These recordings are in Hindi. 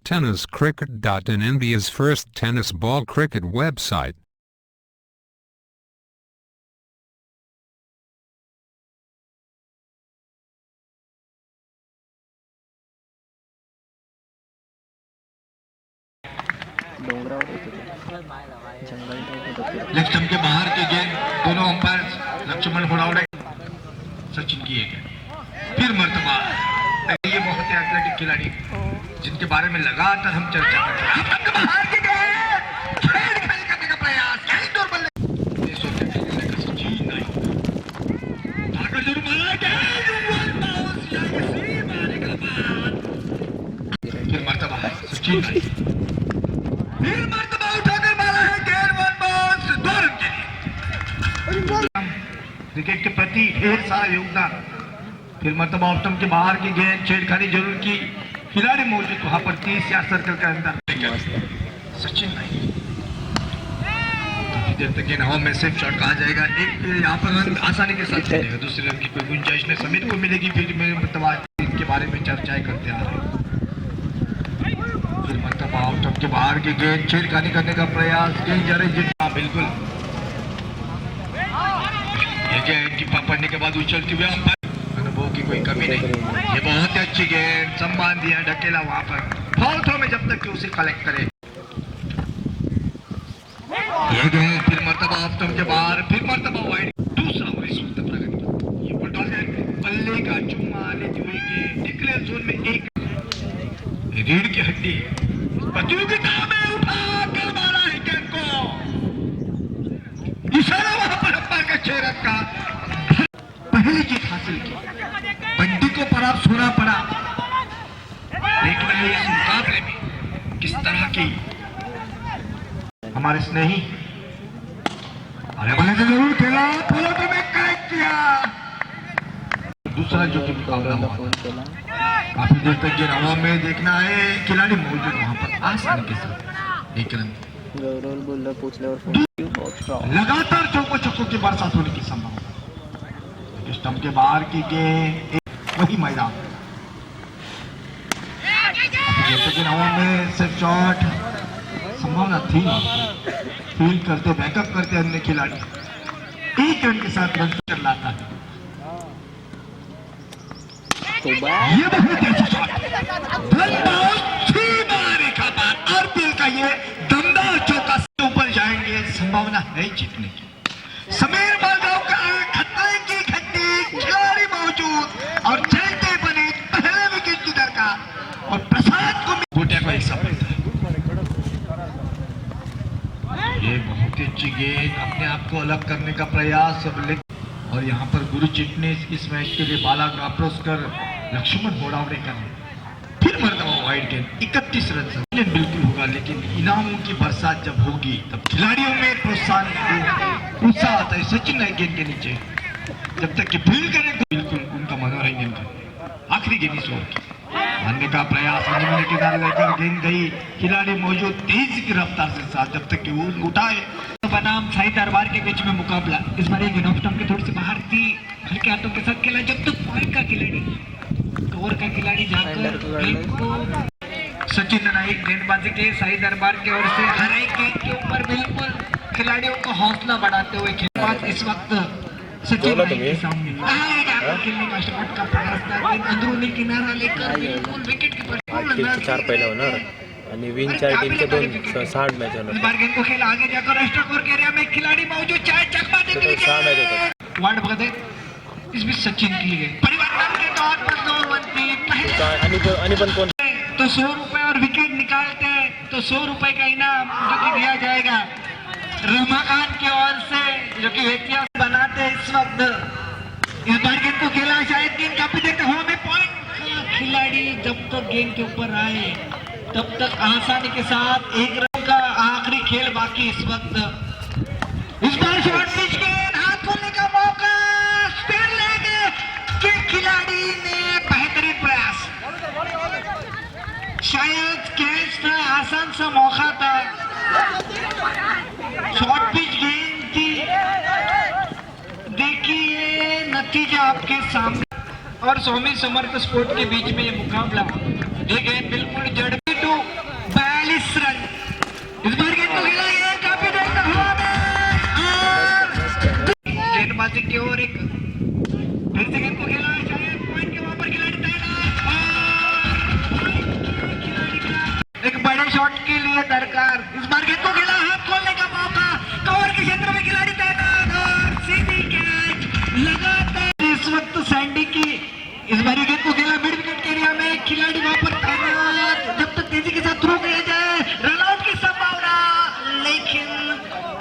TennisCricket.in, India's first tennis ball cricket website. Leg के बाहर के गेंद दोनों अंपायर लक्ष्मण घोड़ावड़े सचिन की एक फिर मर्तबा ये बहुत ही एथलेटिक खिलाड़ी जिनके बारे में लगातार हम चर्चा करते हैं। बाहर के गेंद खेल करने का प्रयास कहीं दूर बल्ले सचिन नहीं ताकत जरूर फिर मर्तबा सचिन नहीं फिर मर्तबा उठाकर मारा है गेंद वन बॉल 2 रन के लिए। क्रिकेट के प्रति ढेर सारा योगदान। फिर मर्तबा ऑफ स्टंप के बाहर की गेंद छेड़खानी जरूर की, खिलाड़ी मौजूद वहां पर 30 या सर्कल के अंदर सचिन नहीं काफी देर तक गेंद हवा में सेफ शॉट कहा जाएगा। एक यहाँ पर रन आसानी के साथ मिलेगा, दूसरे रन की कोई गुंजाइश नहीं समीर को मिलेगी। फिर मेरे मर्तबा इनके बारे में चर्चाएं करते आ रहे हैं। फिर मर्तबा ऑफ स्टंप के बाहर की गेंद छेड़खानी करने का प्रयास गेंद जा रही है बिल्कुल गेंद की पकड़ने के बाद उछलती हुई अनुभव की कोई कमी नहीं। ये बहुत ही अच्छी गेंद सम्मान दिया ढकेला वहां पर फॉल थ्रो में जब तक कि उसे कलेक्ट करे। ये गेंद फिर मर्तबा ऑफ स्टंप के बाहर फिर मर्तबा वाइड दूसरा ओवर इस वक्त प्रगति। ये बुलडॉग बल्ले का चुम्मा लेती हुई गेंद डिक्लेयर जोन में एक रीढ़ की हड्डी प्रतियोगिता में उठा कर मारा है गेंद को। इशारा वहां पर अंपायर का 6 रन का पहली जीत हासिल की। बंटी को परास्त होना पड़ा, लेकिन इस मुकाबले में किस तरह की हमारे स्नेही अरे बल्ले से जरूर खेला, पलट में कैच किया। दूसरा जो कि मुकाबला हुआ काफी देर तक ये हवा में देखना है, खिलाड़ी मौजूद वहां पर आसानी के साथ 1 रन लगातार चौकों की बरसात होने की संभावना। स्टंप के बाहर की गेंद वही मैदान हवा में सिर्फ शॉट संभावना थी। फील्ड करते बैकअप करते अन्य खिलाड़ी 1 रन के साथ रन कर लाता है। ये बहुत अच्छा शॉट और दिल का ये दमदार चौका से ऊपर जाएंगे, संभावना है जीतने की। समीर बालगांव का खतरे की घंटी खिलाड़ी मौजूद और चलते बने पहले विकेट की दरकार और प्रसाद को गोटिया को एक सफलता है। ये बहुत ही अच्छी गेंद अपने आप को अलग करने का प्रयास और यहाँ पर गुरु चिटनीस इस मैच के लिए बाला का अप्रोच कर लक्ष्मण घोड़ावड़े कर फिर मर्तबा वाइड गेंद 31 रन बिल्कुल होगा, लेकिन इनामों की बरसात जब होगी तब खिलाड़ियों में प्रोत्साहन उत्साह आता है। सचिन है गेंद के नीचे जब तक कि फील्ड करे बिल्कुल उनका मनोरंजन कर आखिरी गेंद इस ओवर की मारने का प्रयास अंजमन किनारे लेकर गेंद गई, खिलाड़ी मौजूद तेजी की रफ्तार के साथ जब तक कि वो उठाए बनाम साई दरबार के बीच में मुकाबला। इस बार एक ऑफ स्टंप के थोड़ी सी बाहर थी, हल्के हाथों के साथ खेला जब तक पॉइंट का खिलाड़ी कवर का खिलाड़ी जाकर सचिन नाइक गेंदबाजी के साई दरबार की ओर से हर एक गेंद के ऊपर बिल्कुल खिलाड़ियों को हौसला बढ़ाते हुए गेंदबाज इस वक्त सचिन नाइक के सामने खेलने का शॉट का प्रयास था, अंदरूनी किनारा लेकर बिल्कुल विकेट कीपर 4 पहले होणार आणि विन 4 टीम के 60 मैच होणार। इस बार गेंद को खेला आगे जाकर एक्स्ट्रा कोर के एरिया में खिलाड़ी मौजूद चाहे चकमा देने के लिए 6 मैच होता वार्ड बदले इस बीच सचिन की गई परिवार के तौर पर 2 रन पहले तो 100 रुपए और विकेट निकालते तो 100 रुपए का इनाम जो कि दिया जाएगा रमाकांत की ओर से जो कि इतिहास बनाते इस वक्त। इस बार गेंद को खेला शायद गेंद काफी देर तक हवा में पॉइंट खिलाड़ी जब तक गेंद के ऊपर आए तब तक आसानी के साथ 1 रन का आखिरी खेल बाकी इस वक्त। इस बार शॉर्ट पिच गेंद हाथ खोलने का मौका स्पिन लेंगे कि खिलाड़ी ने बेहतरीन प्रयास शायद कैच था, आसान सा मौका था। शॉर्ट पिच गेंद थी, देखिए नतीजा आपके सामने। और स्वामी समर्थ स्पोर्ट के बीच में ये मुकाबला ये गेंद बिल्कुल जड़ टू शॉट के लिए दरकार। इस बार गेंद को खेला, हाथ खोलने का मौका, कवर के क्षेत्र में खिलाड़ी तैनात और सीधी कैच लगातार। इस वक्त सैंडी की इस बार गेंद को खेला मिड विकेट के एरिया में, खिलाड़ी वहां पर तैनात। जब तक तेजी के साथ थ्रो किया जाए रन आउट की संभावना, लेकिन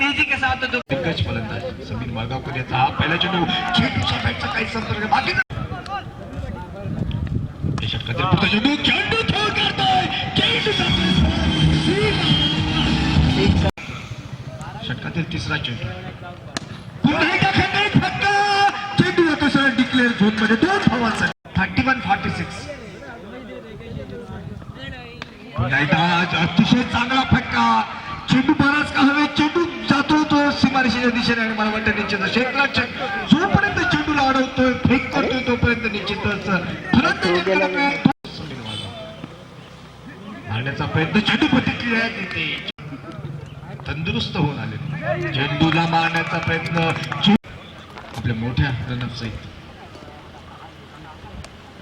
तेजी के साथ तो दिग्गज फलंदाज समीर माळगाव को देता हा पहिला चेंडू, चेंडूच्या बॅटचा काही संपर्क बाकी षटकातील पुढचा चेंडू थ्रो करतोय, षटकातील तिसरा चेंडू, पुन्हा एकदा खंडित फटका, चेंडू आता सरळ डिक्लेअर झोन मध्ये 2 धावांचा 31-46. पुन्हा एकदा अतिशय चांगला फटका, चेंडू बराच का हवे, चेंडू जातो तो सीमारेषेच्या दिशेने आणि मला वाटतं निश्चितच क्षेत्रात जोपर्यंत चेंडूला अडवतोय फेक करतोय तोपर्यंत निश्चितच मारण्याचा प्रयत्न, चेंडू प्रतिक्रिया देते, तंदुरुस्त होऊन आले, चेंडूला मारण्याचा प्रयत्न आपल्या मोठ्या रनअप सहित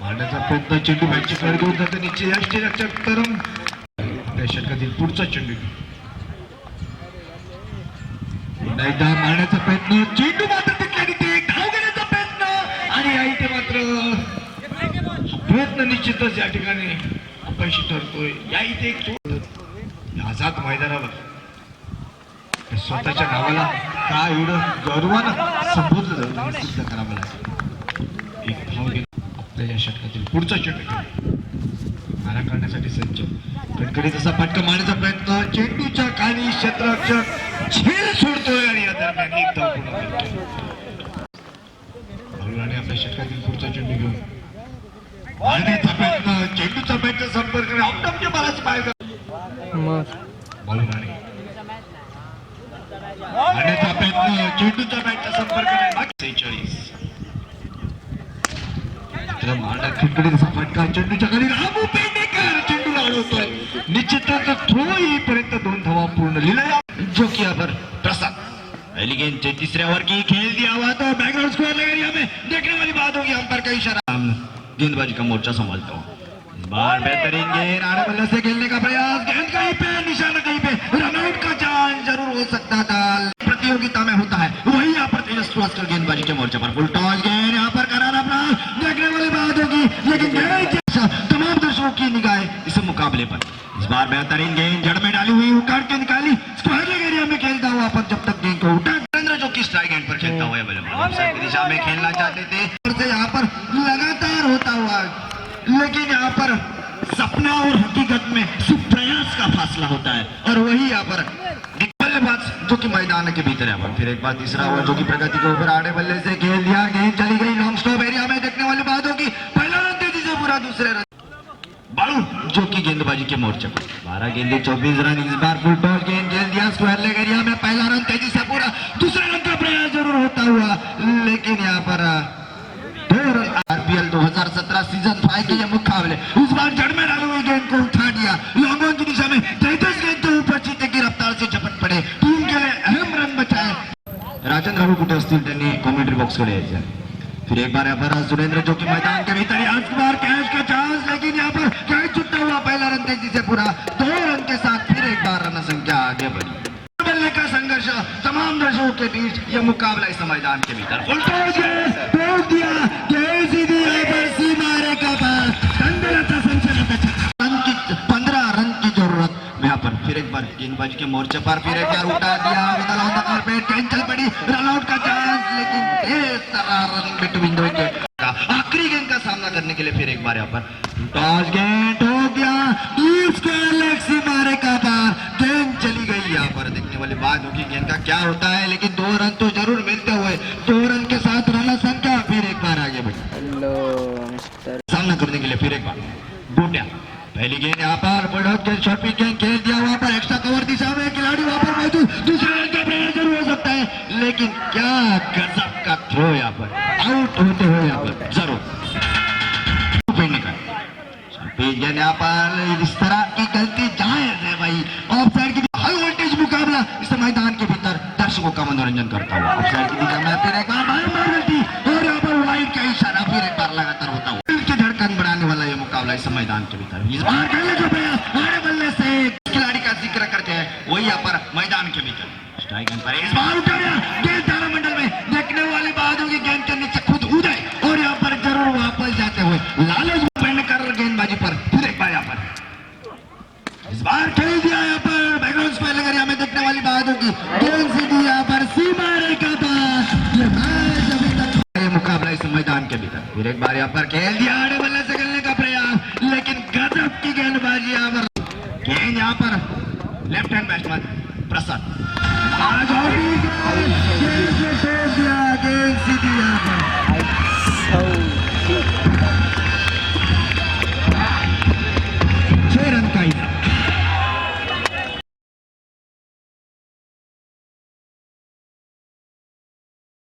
मारण्याचा प्रयत्न, चेंडू बॅटची कड घेऊन जाते निश्चित यष्टीरक्षक तरंग आपल्या षटकातील पुढचा चेंडू, एकदा मारण्याचा प्रयत्न, चेंडू मात्र तिथल्या तिथे धाव घेण्याचा प्रयत्न आणि या इथे मात्र प्रयत्न निश्चितच या ठिकाणी अपयशी ठरतोय. या इथे एक आझाद मैदानावर स्वतःच्या नावाला काय एवढं गर्वानं संबोधलं जातं हे सिद्ध करावं लागेल. एक धाव घेत आपल्या या षटकातील पुढचा चेंडू मारा करण्यासाठी सज्ज, कडकडीत असा फटका मारण्याचा प्रयत्न, चेंडूच्या खाली क्षेत्ररक्षक झेल सोडतोय आणि या दरम्यान एक धाव पूर्ण करतोय. आणि आपल्या षटकातील पुढचा चेंडू घेऊन मारण्याचा प्रयत्न, चेंडूचा बॅटचा संपर्क, आउटच्या बालाची पाय मारण्याचा प्रयत्न, चेंडूचा बॅटचा संपर्क नाही, 46. खिडकडीचा फटका, चेंडूच्या खाली रामू पेंडेकर चेंडूला अडवतोय, निश्चितच थ्रो येईपर्यंत 2 धावा पूर्ण. लीला जो की अबर प्रसाद पहली गेंद तीसरे ओवर की खेल दिया हुआ तो बैकग्राउंड स्कोर एरिया में देखने वाली बात होगी, अंपायर का इशारा, गेंदबाजी का मोर्चा संभालता हूँ. इस बार बेहतरीन गेंद आड़े बल्ले से खेलने का प्रयास, गेंद कहीं पे निशाना कहीं पे, रनआउट का चांस जरूर हो सकता था, प्रतियोगिता में होता है वही यहाँ पर तेजस्वी आजकल गेंदबाजी के मोर्चे पर फुल टॉस गेंद यहाँ पर करारा अपना देखने वाली बात होगी, लेकिन तमाम दर्शकों की निगाहें इस मुकाबले पर. इस बार बेहतरीन गेंद जड़ में डाली हुई, उखाड़ के निकाली, स्क्वायर लेग एरिया में खेलता हुआ पर जब तक गेंद को उठा नरेंद्र जो कि स्ट्राइक एंड पर खेलता हुआ बल्लेबाज दिशा में खेलना चाहते थे, यहाँ पर लगातार होता हुआ, लेकिन यहाँ पर सपना और हकीकत में सुप्रयास का फासला होता है और वही यहाँ पर बल्लेबाज जो कि मैदान के भीतर है. फिर एक बार तीसरा ओवर जो कि प्रगति के ऊपर आड़े बल्ले से खेल दिया, गेंद चली गई लॉन्ग स्टॉप एरिया में, देखने वाली बात होगी, पहला रन तेजी से पूरा, दूसरे रन बालू जो कि गेंदबाजी के मोर्चे पर 12 गेंदे 24 रन. इस बार फुल टॉस गेंद खेल दिया स्क्वायर लेग एरिया में, पहला रन तेजी से पूरा, दूसरे रन का प्रयास जरूर होता हुआ, लेकिन यहाँ पर आरपीएल 2017 सीजन 5 के ये मुकाबले इस बार जड़ में डाली हुई गेंद को उठा दिया, लॉन्ग ऑन की दिशा में 33 गेंद के ऊपर चीते की रफ्तार से झपट पड़े, टीम के लिए अहम रन बचाए. राजन राहुल कुठे असतील त्यांनी कॉमेंट्री बॉक्स कडे यायचं. फिर एक बार यहाँ पर सुरेंद्र जो कि मैदान के भीतर, आज बार कैच का चांस, लेकिन यहाँ पर कैच छूटता हुआ, पहला रन तेजी से पूरा, 2 रन के साथ फिर एक बार रन संख्या आगे बढ़ी. बल्ले का संघर्ष तमाम दर्शकों के बीच, यह मुकाबला इस मैदान के भीतर तोड़ दिया, सीधी सीमा रेखा पर 15 रन की जरूरत यहाँ पर. फिर एक बार गेंदबाजी के मोर्चे पर फिर एक बार उठा दिया, कैंसिल पड़ी, रन आउट का चांस, लेकिन रन बिटवीन दो विकेट. आखिरी गेंद का सामना करने के लिए फिर एक बार यहाँ पर टॉस गेंद हो गया, सीमा रेखा पर गेंद चली गई. यहाँ पर देखने वाली बात होगी गेंद का क्या होता है, लेकिन 2 रन तो जरूर मिलते हुए, 2 रन के साथ रन संख्या फिर एक बार आगे बढ़ी. सामना करने के लिए फिर एक बार बूटिया, पहली गेंद यहाँ पर बढ़त गेंद, शॉर्ट पिच गेंद खेल दिया, वहां पर एक्स्ट्रा कवर दिशा में खिलाड़ी वहां पर मौजूद, दूसरे रन का प्रयास जरूर हो सकता है, लेकिन क्या गजब का थ्रो यहाँ पर, आउट होते हुए यहाँ पर जरूर यहाँ पर इस तरह की गलती जायज है भाई. ऑफ साइड की हाई वोल्टेज मुकाबला इस मैदान के भीतर दर्शकों का मनोरंजन करता हुआ, ऑफ साइड की दिशा में फिर एक बार गलती और यहाँ पर वाइड का इशारा फिर एक बार लगातार होता हुआ, दिल की धड़कन बढ़ाने वाला ये मुकाबला इस मैदान के भीतर. इस बार बल्ले से खिलाड़ी जिक्र करते हैं वही यहाँ पर मैदान के भीतर स्ट्राइक एंड पर इस बार उठाया गेंद तारामंडल में देखने वाले बाद होगी गेंद के नीचे खुद उदय और यहाँ पर जरूर वापस जाते हुए लालच पेंड कर गेंदबाजी पर फिर एक बार यहाँ पर इस बार खेल दिया यहाँ पर बैकग्राउंड स्पेलिंग एरिया में देखने वाली बात होगी गेंद सीधी यहाँ पर सीमा रेखा पर ये मैच अभी तक ये मुकाबला इस मैदान के भीतर फिर एक बार यहाँ पर खेल दिया आड़े बल्ले से खेलने का प्रयास लेकिन गजब की गेंदबाजी यहाँ पर गेंद यहाँ पर लेफ्ट हैंड बैट्समैन प्रसाद आज और भी गेंद से फेंक दिया गेंद सीधी यहाँ पर